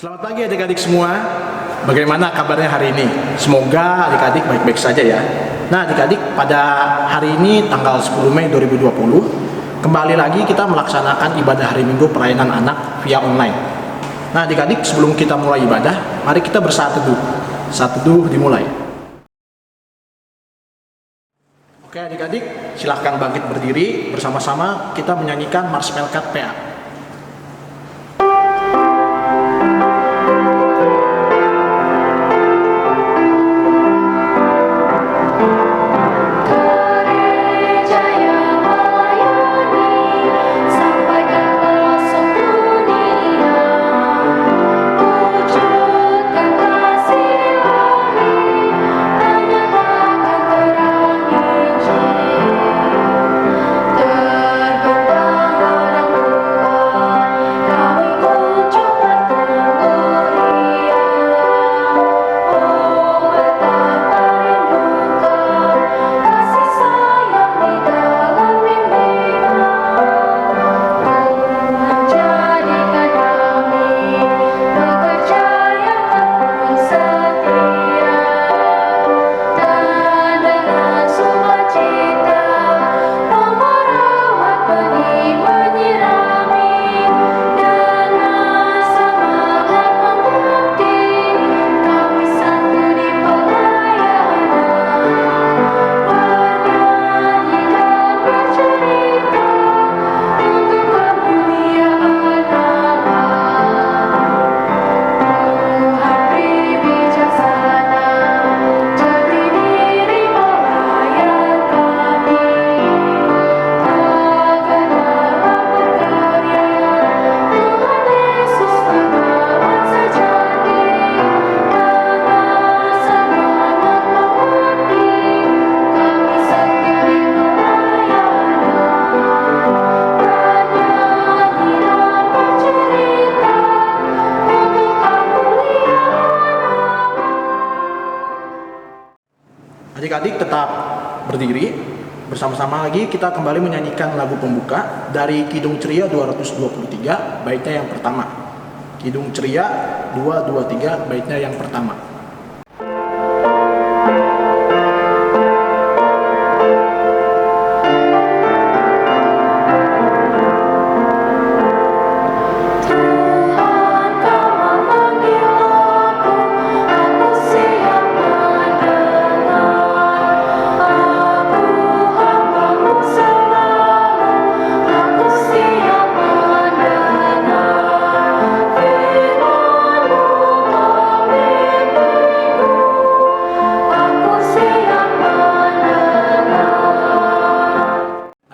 Selamat pagi adik-adik semua. Bagaimana kabarnya hari ini? Semoga adik-adik baik-baik saja ya. Nah adik-adik, pada hari ini tanggal 10 Mei 2020 kembali lagi kita melaksanakan ibadah hari Minggu pelayanan anak via online. Nah adik-adik, sebelum kita mulai ibadah, mari kita bersaat teduh. Saat teduh dimulai. Oke adik-adik, silahkan bangkit berdiri. Bersama-sama kita menyanyikan Mars Melkat PA. Adik-adik tetap berdiri. Bersama-sama lagi kita kembali menyanyikan lagu pembuka dari Kidung Ceria 223 baitnya yang pertama. Kidung Ceria 223 baitnya yang pertama.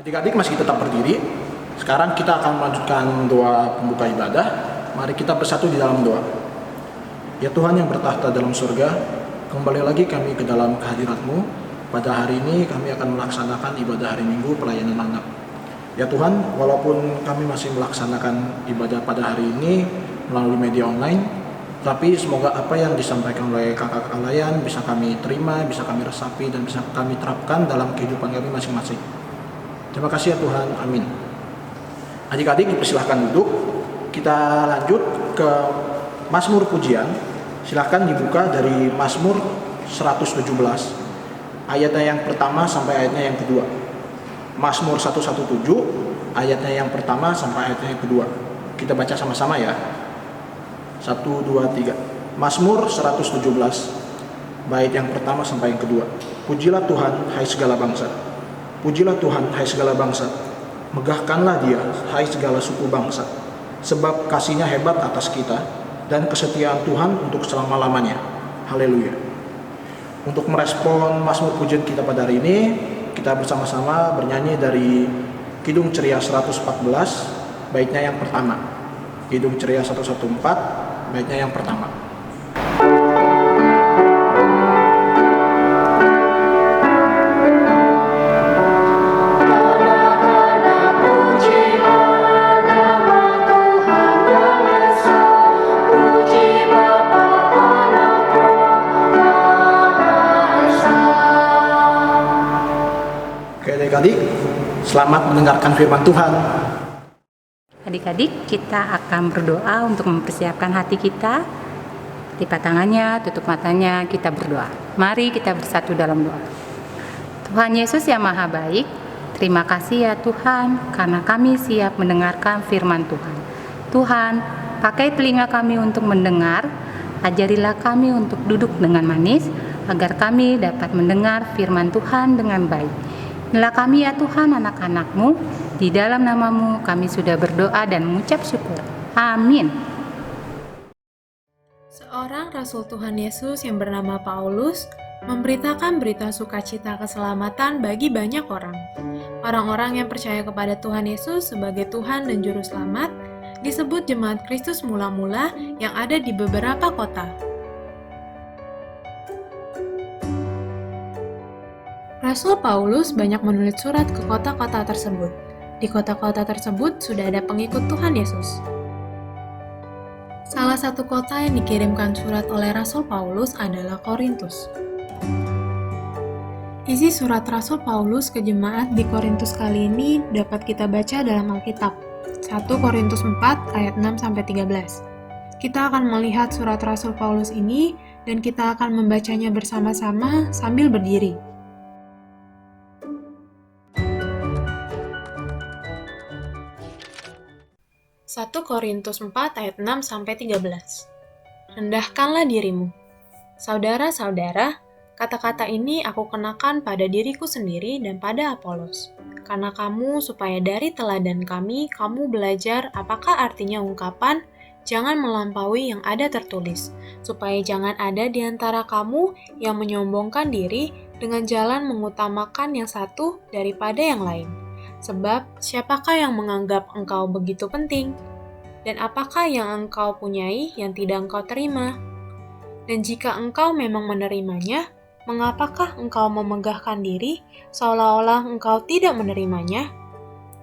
Adik-adik masih tetap berdiri. Sekarang kita akan melanjutkan doa pembuka ibadah. Mari kita bersatu di dalam doa. Ya Tuhan yang bertahta dalam surga, kembali lagi kami ke dalam kehadirat-Mu. Pada hari ini kami akan melaksanakan ibadah hari Minggu pelayanan anak. Ya Tuhan, walaupun kami masih melaksanakan ibadah pada hari ini melalui media online, tapi semoga apa yang disampaikan oleh kakak layan bisa kami terima, bisa kami resapi, dan bisa kami terapkan dalam kehidupan kami masing-masing. Terima kasih ya Tuhan, amin. Adik-adik dipersilahkan duduk. Kita lanjut ke Mazmur Pujian. Silahkan dibuka dari Mazmur 117 ayatnya yang pertama sampai ayatnya yang kedua. Mazmur 117 ayatnya yang pertama sampai ayatnya yang kedua. Kita baca sama-sama ya. 1, 2, 3. Mazmur 117 bait yang pertama sampai yang kedua. Pujilah Tuhan, hai segala bangsa. Pujilah Tuhan, hai segala bangsa. Megahkanlah Dia, hai segala suku bangsa. Sebab kasih-Nya hebat atas kita, dan kesetiaan Tuhan untuk selama-lamanya. Haleluya. Untuk merespon Mazmur pujian kita pada hari ini, kita bersama-sama bernyanyi dari Kidung Ceria 114, baitnya yang pertama. Kidung Ceria 114, baitnya yang pertama. Oke adik-adik, selamat mendengarkan firman Tuhan. Adik-adik, kita akan berdoa untuk mempersiapkan hati kita. Lipat tangannya, tutup matanya, kita berdoa. Mari kita bersatu dalam doa. Tuhan Yesus yang Maha Baik, terima kasih ya Tuhan, karena kami siap mendengarkan firman Tuhan. Tuhan, pakai telinga kami untuk mendengar, ajarilah kami untuk duduk dengan manis, agar kami dapat mendengar firman Tuhan dengan baik. Inilah kami ya Tuhan, anak-anak-Mu, di dalam nama-Mu kami sudah berdoa dan mengucap syukur. Amin. Seorang Rasul Tuhan Yesus yang bernama Paulus memberitakan berita sukacita keselamatan bagi banyak orang. Orang-orang yang percaya kepada Tuhan Yesus sebagai Tuhan dan Juru Selamat disebut Jemaat Kristus Mula-Mula yang ada di beberapa kota. Rasul Paulus banyak menulis surat ke kota-kota tersebut. Di kota-kota tersebut sudah ada pengikut Tuhan Yesus. Salah satu kota yang dikirimkan surat oleh Rasul Paulus adalah Korintus. Isi surat Rasul Paulus ke jemaat di Korintus kali ini dapat kita baca dalam Alkitab. 1 Korintus 4 ayat 6-13. Kita akan melihat surat Rasul Paulus ini dan kita akan membacanya bersama-sama sambil berdiri. 1 Korintus 4 ayat 6-13. Rendahkanlah dirimu. Saudara-saudara, kata-kata ini aku kenakan pada diriku sendiri dan pada Apolos. Karena kamu, supaya dari teladan kami, kamu belajar apakah artinya ungkapan, jangan melampaui yang ada tertulis, supaya jangan ada di antara kamu yang menyombongkan diri dengan jalan mengutamakan yang satu daripada yang lain. Sebab, siapakah yang menganggap engkau begitu penting? Dan apakah yang engkau punyai yang tidak engkau terima? Dan jika engkau memang menerimanya, mengapakah engkau memegahkan diri seolah-olah engkau tidak menerimanya?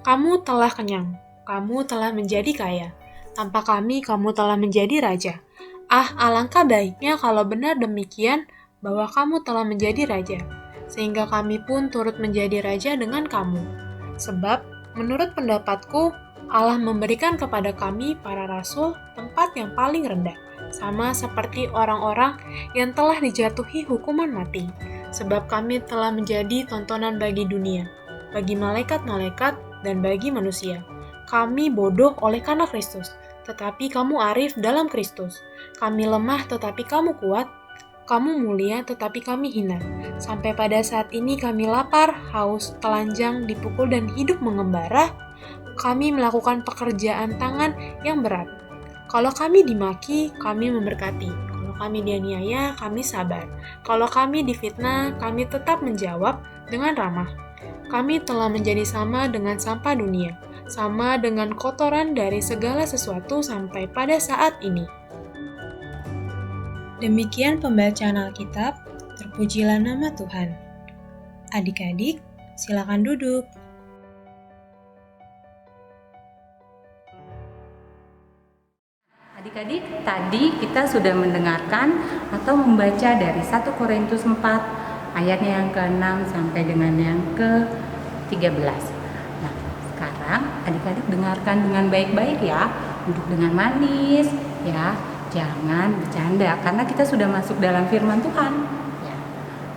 Kamu telah kenyang, kamu telah menjadi kaya. Tanpa kami, kamu telah menjadi raja. Ah, alangkah baiknya kalau benar demikian, bahwa kamu telah menjadi raja, sehingga kami pun turut menjadi raja dengan kamu. Sebab, menurut pendapatku, Allah memberikan kepada kami, para rasul, tempat yang paling rendah, sama seperti orang-orang yang telah dijatuhi hukuman mati. Sebab kami telah menjadi tontonan bagi dunia, bagi malaikat-malaikat, dan bagi manusia. Kami bodoh oleh karena Kristus, tetapi kamu arif dalam Kristus. Kami lemah, tetapi kamu kuat. Kamu mulia, tetapi kami hina. Sampai pada saat ini kami lapar, haus, telanjang, dipukul, dan hidup mengembara. Kami melakukan pekerjaan tangan yang berat. Kalau kami dimaki, kami memberkati. Kalau kami dianiaya, kami sabar. Kalau kami difitnah, kami tetap menjawab dengan ramah. Kami telah menjadi sama dengan sampah dunia, sama dengan kotoran dari segala sesuatu sampai pada saat ini. Demikian pembacaan Alkitab, terpujilah nama Tuhan. Adik-adik, silakan duduk. Adik-adik, tadi kita sudah mendengarkan atau membaca dari 1 Korintus 4 ayatnya yang ke-6 sampai dengan yang ke-13. Nah, sekarang adik-adik dengarkan dengan baik-baik ya, duduk dengan manis ya. Jangan bercanda, karena kita sudah masuk dalam firman Tuhan. Ya.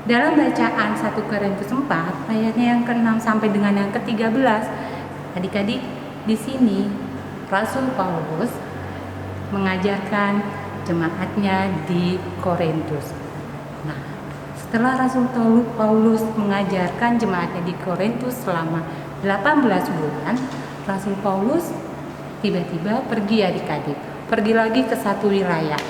Dalam bacaan 1 Korintus 4, ayatnya yang ke-6 sampai dengan yang ke-13, adik-adik, di sini Rasul Paulus mengajarkan jemaatnya di Korintus. Nah, setelah Rasul Paulus mengajarkan jemaatnya di Korintus selama 18 bulan, Rasul Paulus tiba-tiba pergi adik-adik. Pergi lagi ke satu wilayah.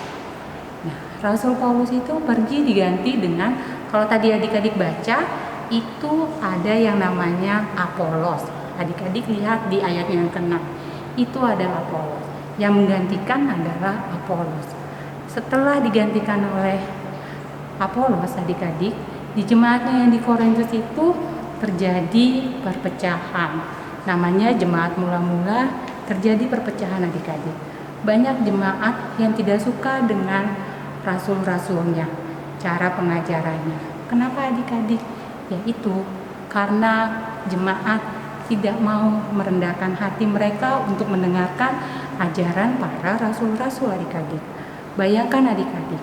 Nah, Rasul Paulus itu pergi diganti dengan, kalau tadi adik-adik baca, itu ada yang namanya Apolos. Adik-adik lihat di ayat yang ke-6. Itu adalah Apolos. Yang menggantikan adalah Apolos. Setelah digantikan oleh Apolos, adik-adik, di jemaatnya yang di Korintus itu terjadi perpecahan. Namanya jemaat mula-mula, terjadi perpecahan adik-adik. Banyak jemaat yang tidak suka dengan rasul-rasulnya, cara pengajarannya. Kenapa adik-adik? Yaitu karena jemaat tidak mau merendahkan hati mereka untuk mendengarkan ajaran para rasul-rasul adik-adik. Bayangkan adik-adik,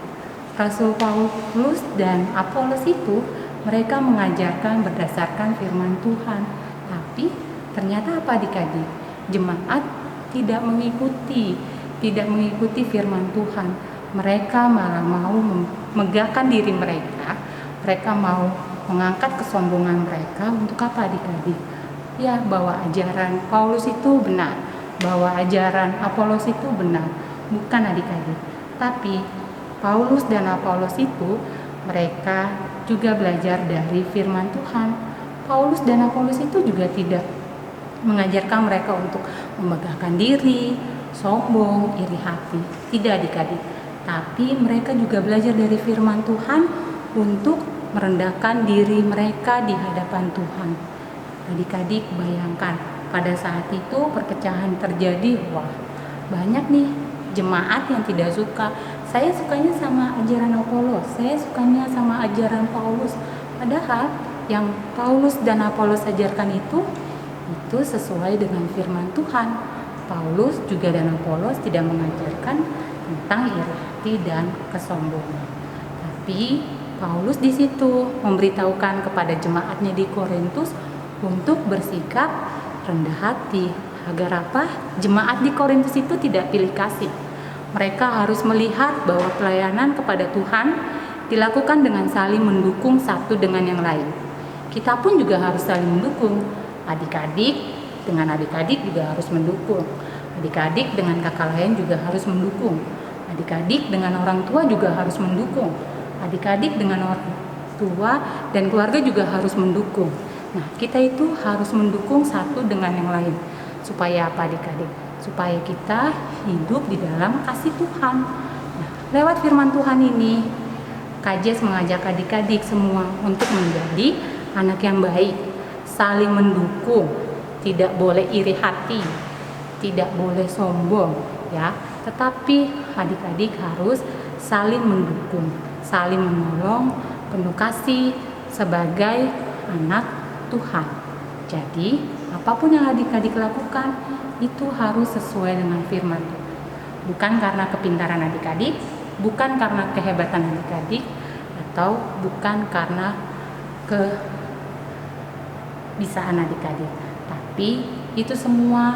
Rasul Paulus dan Apolos itu mereka mengajarkan berdasarkan firman Tuhan. Tapi ternyata apa adik-adik? Jemaat tidak mengikuti firman Tuhan. Mereka malah mau memegahkan diri mereka. Mereka mau mengangkat kesombongan mereka untuk apa adik-adik? Ya, bahwa ajaran Paulus itu benar, bahwa ajaran Apolos itu benar. Bukan adik-adik. Tapi Paulus dan Apolos itu mereka juga belajar dari firman Tuhan. Paulus dan Apolos itu juga tidak mengajarkan mereka untuk memegahkan diri, sombong, iri hati. Tidak adik-adik. Tapi mereka juga belajar dari firman Tuhan untuk merendahkan diri mereka di hadapan Tuhan. Adik-adik bayangkan pada saat itu perpecahan terjadi. Wah, banyak nih jemaat yang tidak suka. Saya sukanya sama ajaran Apolos, saya sukanya sama ajaran Paulus. Padahal yang Paulus dan Apolos ajarkan itu sesuai dengan firman Tuhan. Paulus juga dan Apolos tidak mengajarkan tentang iri hati dan kesombongan. Tapi Paulus di situ memberitahukan kepada jemaatnya di Korintus untuk bersikap rendah hati. Agar apa? Jemaat di Korintus itu tidak pilih kasih. Mereka harus melihat bahwa pelayanan kepada Tuhan dilakukan dengan saling mendukung satu dengan yang lain. Kita pun juga harus saling mendukung. Adik-adik dengan adik-adik juga harus mendukung. Adik-adik dengan kakak lain juga harus mendukung. Adik-adik dengan orang tua juga harus mendukung. Adik-adik dengan orang tua dan keluarga juga harus mendukung. Nah, kita itu harus mendukung satu dengan yang lain. Supaya apa adik-adik? Supaya kita hidup di dalam kasih Tuhan. Nah, lewat firman Tuhan ini, KJS mengajak adik-adik semua untuk menjadi anak yang baik, saling mendukung, tidak boleh iri hati, tidak boleh sombong, ya. Tetapi adik-adik harus saling mendukung, saling menolong, penuh kasih sebagai anak Tuhan. Jadi, apapun yang adik-adik lakukan itu harus sesuai dengan firman Tuhan. Bukan karena kepintaran adik-adik, bukan karena kehebatan adik-adik, atau bukan karena kebisaan adik-adik. Tapi itu semua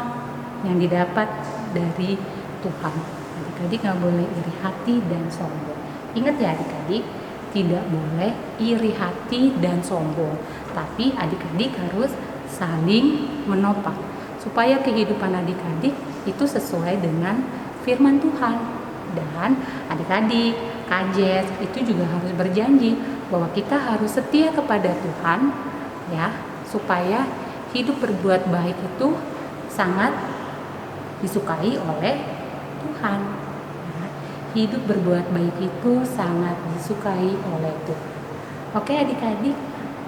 yang didapat dari Tuhan. Adik-adik gak boleh iri hati dan sombong. Ingat ya adik-adik, tidak boleh iri hati dan sombong. Tapi adik-adik harus saling menopang supaya kehidupan adik-adik itu sesuai dengan firman Tuhan. Dan adik-adik, KJS itu juga harus berjanji bahwa kita harus setia kepada Tuhan, ya, supaya hidup berbuat baik itu sangat disukai oleh Tuhan. Ya, hidup berbuat baik itu sangat disukai oleh Tuhan. Oke adik-adik,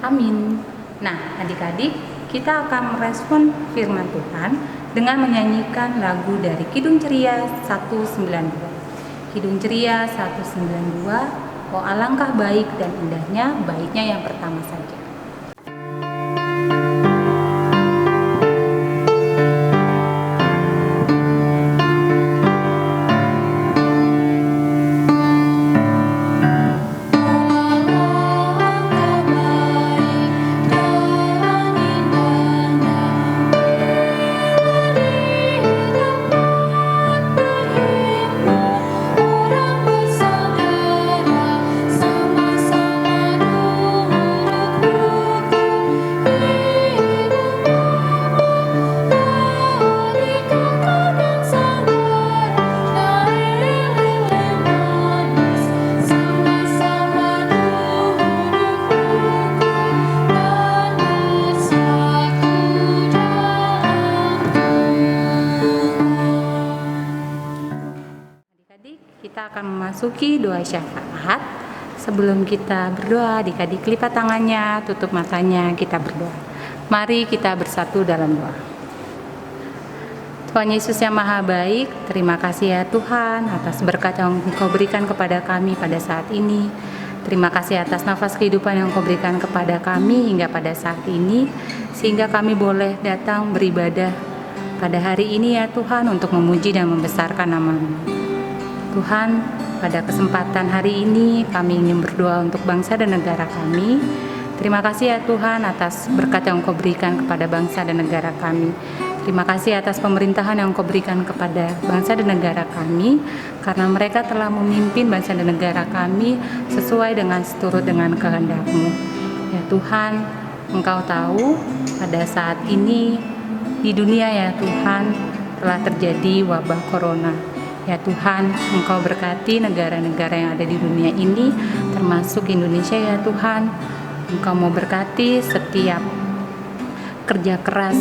amin. Nah adik-adik, kita akan merespon firman Tuhan dengan menyanyikan lagu dari Kidung Ceria 192. Kidung Ceria 192, oh alangkah baik dan indahnya, baiknya yang pertama saja. Kita akan memasuki doa syafaat. Sebelum kita berdoa, adik-adik lipat tangannya, tutup matanya, kita berdoa. Mari kita bersatu dalam doa. Tuhan Yesus yang Maha Baik, terima kasih ya Tuhan atas berkat yang Engkau berikan kepada kami pada saat ini. Terima kasih atas nafas kehidupan yang Kau berikan kepada kami hingga pada saat ini, sehingga kami boleh datang beribadah pada hari ini ya Tuhan, untuk memuji dan membesarkan nama-Mu. Tuhan, pada kesempatan hari ini kami ingin berdoa untuk bangsa dan negara kami. Terima kasih ya Tuhan atas berkat yang Kau berikan kepada bangsa dan negara kami. Terima kasih atas pemerintahan yang Kau berikan kepada bangsa dan negara kami, karena mereka telah memimpin bangsa dan negara kami sesuai dengan seturut dengan kehendak-Mu. Ya Tuhan, Engkau tahu pada saat ini di dunia ya Tuhan telah terjadi wabah corona. Ya Tuhan, Engkau berkati negara-negara yang ada di dunia ini, termasuk Indonesia ya Tuhan. Engkau mau berkati setiap kerja keras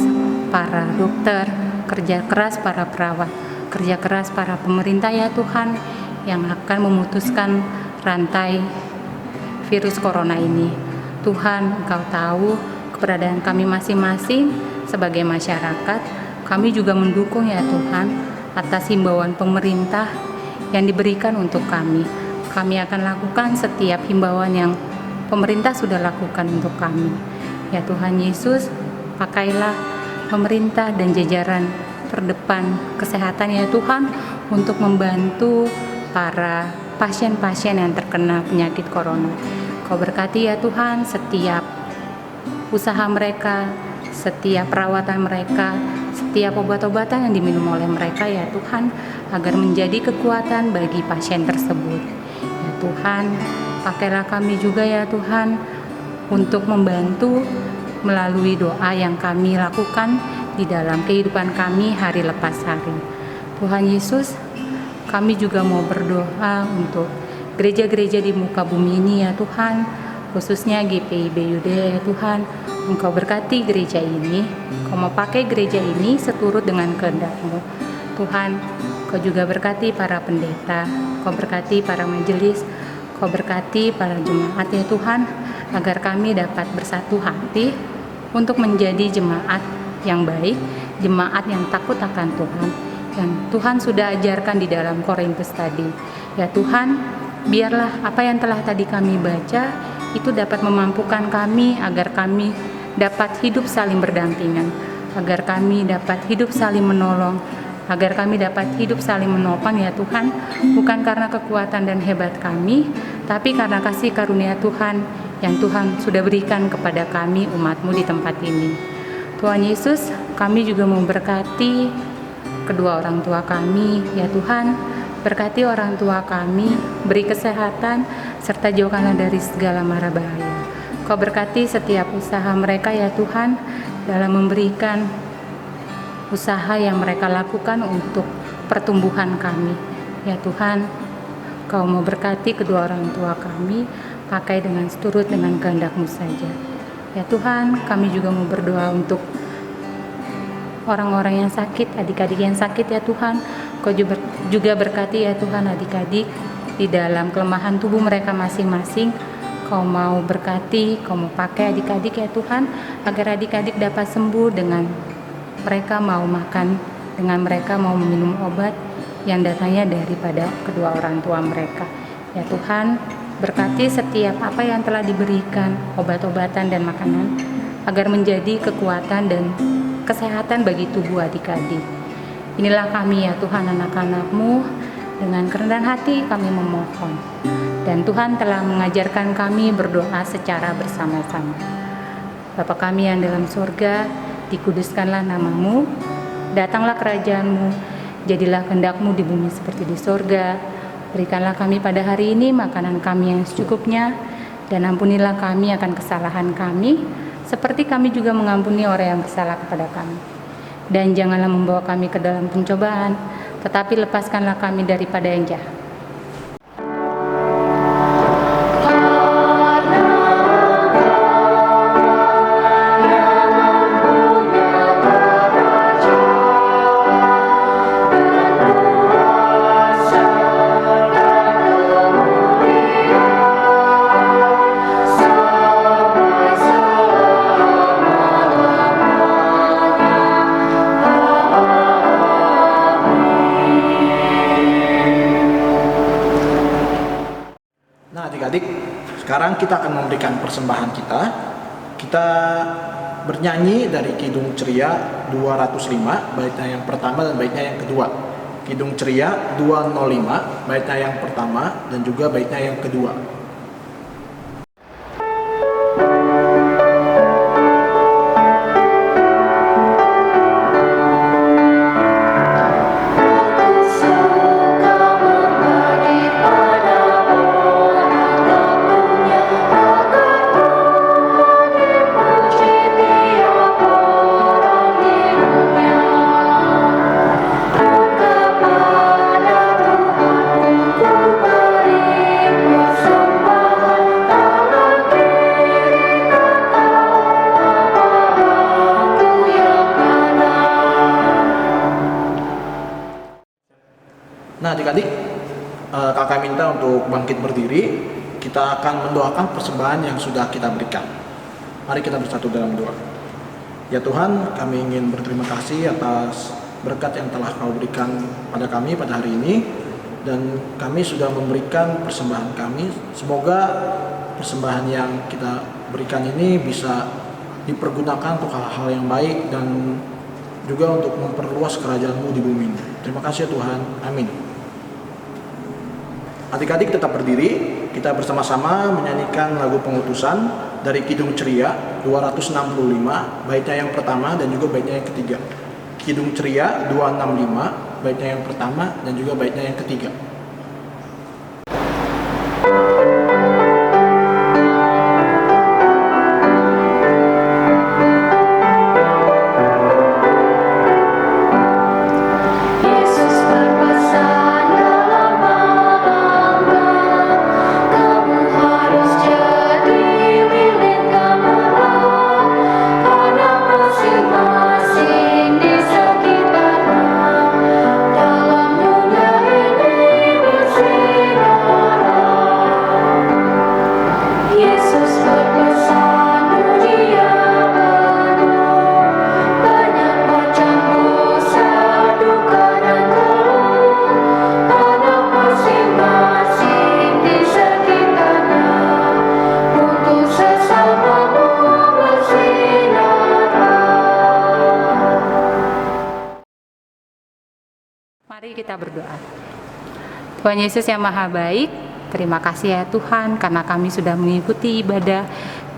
para dokter, kerja keras para perawat, kerja keras para pemerintah ya Tuhan, yang akan memutuskan rantai virus corona ini. Tuhan, Engkau tahu keberadaan kami masing-masing sebagai masyarakat. Kami juga mendukung ya Tuhan atas himbauan pemerintah yang diberikan untuk kami. Kami akan lakukan setiap himbauan yang pemerintah sudah lakukan untuk kami. Ya Tuhan Yesus, pakailah pemerintah dan jajaran terdepan kesehatan ya Tuhan, untuk membantu para pasien-pasien yang terkena penyakit corona. Kau berkati ya Tuhan setiap usaha mereka, setiap perawatan mereka, setiap obat-obatan yang diminum oleh mereka ya Tuhan, agar menjadi kekuatan bagi pasien tersebut. Ya Tuhan, pakailah kami juga ya Tuhan untuk membantu melalui doa yang kami lakukan di dalam kehidupan kami hari lepas hari. Tuhan Yesus, kami juga mau berdoa untuk gereja-gereja di muka bumi ini ya Tuhan, khususnya GPIB Yudea ya Tuhan. Engkau berkati gereja ini, Kau mau pakai gereja ini seturut dengan kehendak-Mu. Tuhan, Kau juga berkati para pendeta, Kau berkati para majelis, Kau berkati para jemaat ya Tuhan, agar kami dapat bersatu hati untuk menjadi jemaat yang baik, jemaat yang takut akan Tuhan, yang Tuhan sudah ajarkan di dalam Korintus tadi. Ya Tuhan, biarlah apa yang telah tadi kami baca itu dapat memampukan kami agar kami dapat hidup saling berdampingan, agar kami dapat hidup saling menolong, agar kami dapat hidup saling menopang ya Tuhan, bukan karena kekuatan dan hebat kami, tapi karena kasih karunia Tuhan yang Tuhan sudah berikan kepada kami umat-Mu di tempat ini. Tuhan Yesus, kami juga memberkati kedua orang tua kami ya Tuhan. Berkati orang tua kami, beri kesehatan, serta jauhkanlah dari segala mara bahaya. Kau berkati setiap usaha mereka ya Tuhan, dalam memberikan usaha yang mereka lakukan untuk pertumbuhan kami. Ya Tuhan, Kau mau berkati kedua orang tua kami, pakai dengan seturut dengan kehendak-Mu saja. Ya Tuhan, kami juga mau berdoa untuk orang-orang yang sakit, adik-adik yang sakit ya Tuhan. Kau juga berkati ya Tuhan adik-adik di dalam kelemahan tubuh mereka masing-masing. Kau mau berkati, Kau mau pakai adik-adik ya Tuhan, agar adik-adik dapat sembuh dengan mereka mau makan, dengan mereka mau minum obat yang datangnya daripada kedua orang tua mereka. Ya Tuhan, berkati setiap apa yang telah diberikan, obat-obatan dan makanan, agar menjadi kekuatan dan kesehatan bagi tubuh adik-adik. Inilah kami ya Tuhan, anak-anak-Mu, dengan kerendahan hati kami memohon. Dan Tuhan telah mengajarkan kami berdoa secara bersama-sama. Bapa kami yang dalam surga, dikuduskanlah nama-Mu, datanglah kerajaan-Mu, jadilah kehendak-Mu di bumi seperti di surga. Berikanlah kami pada hari ini makanan kami yang secukupnya, dan ampunilah kami akan kesalahan kami, seperti kami juga mengampuni orang yang bersalah kepada kami. Dan janganlah membawa kami ke dalam pencobaan, tetapi lepaskanlah kami daripada yang jahat. Sekarang kita akan memberikan persembahan kita. Kita bernyanyi dari Kidung Ceria 205, baitnya yang pertama dan baitnya yang kedua. Kidung Ceria 205, baitnya yang pertama dan juga baitnya yang kedua. Nah, adik-adik, kakak minta untuk bangkit berdiri. Kita akan mendoakan persembahan yang sudah kita berikan. Mari kita bersatu dalam doa. Ya Tuhan, kami ingin berterima kasih atas berkat yang telah Kau berikan pada kami pada hari ini. Dan kami sudah memberikan persembahan kami. Semoga persembahan yang kita berikan ini bisa dipergunakan untuk hal-hal yang baik dan juga untuk memperluas kerajaan-Mu di bumi ini. Terima kasih ya Tuhan. Amin. Adik-adik tetap berdiri, kita bersama-sama menyanyikan lagu pengutusan dari Kidung Ceria 265, baitnya yang pertama dan juga baitnya yang ketiga. Kidung Ceria 265, baitnya yang pertama dan juga baitnya yang ketiga. Mari kita berdoa. Tuhan Yesus yang Maha Baik, terima kasih ya Tuhan karena kami sudah mengikuti ibadah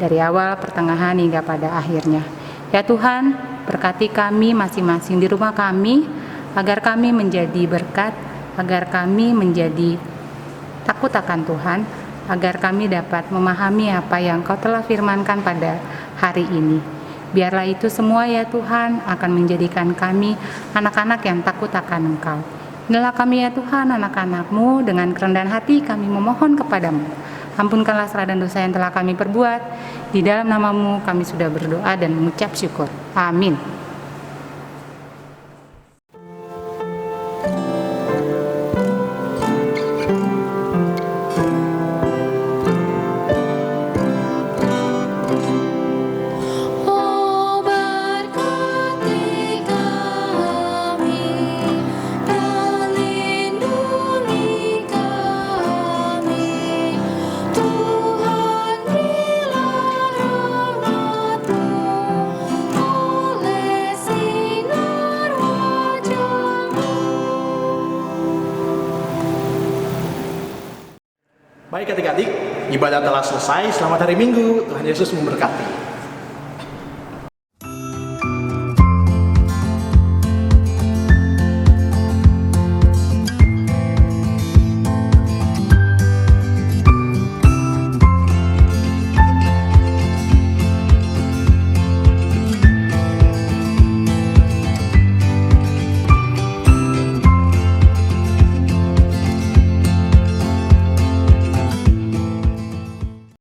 dari awal, pertengahan hingga pada akhirnya. Ya Tuhan, berkati kami masing-masing di rumah kami, agar kami menjadi berkat, agar kami menjadi takut akan Tuhan, agar kami dapat memahami apa yang Kau telah firmankan pada hari ini. Biarlah itu semua ya Tuhan akan menjadikan kami anak-anak yang takut akan Engkau. Inilah kami ya Tuhan, anak-anak-Mu, dengan kerendahan hati kami memohon kepadamu. Ampunkanlah salah dan dosa yang telah kami perbuat. Di dalam nama-Mu kami sudah berdoa dan mengucap syukur. Amin. Baik adik-adik, ibadah telah selesai. Selamat hari Minggu. Tuhan Yesus memberkati.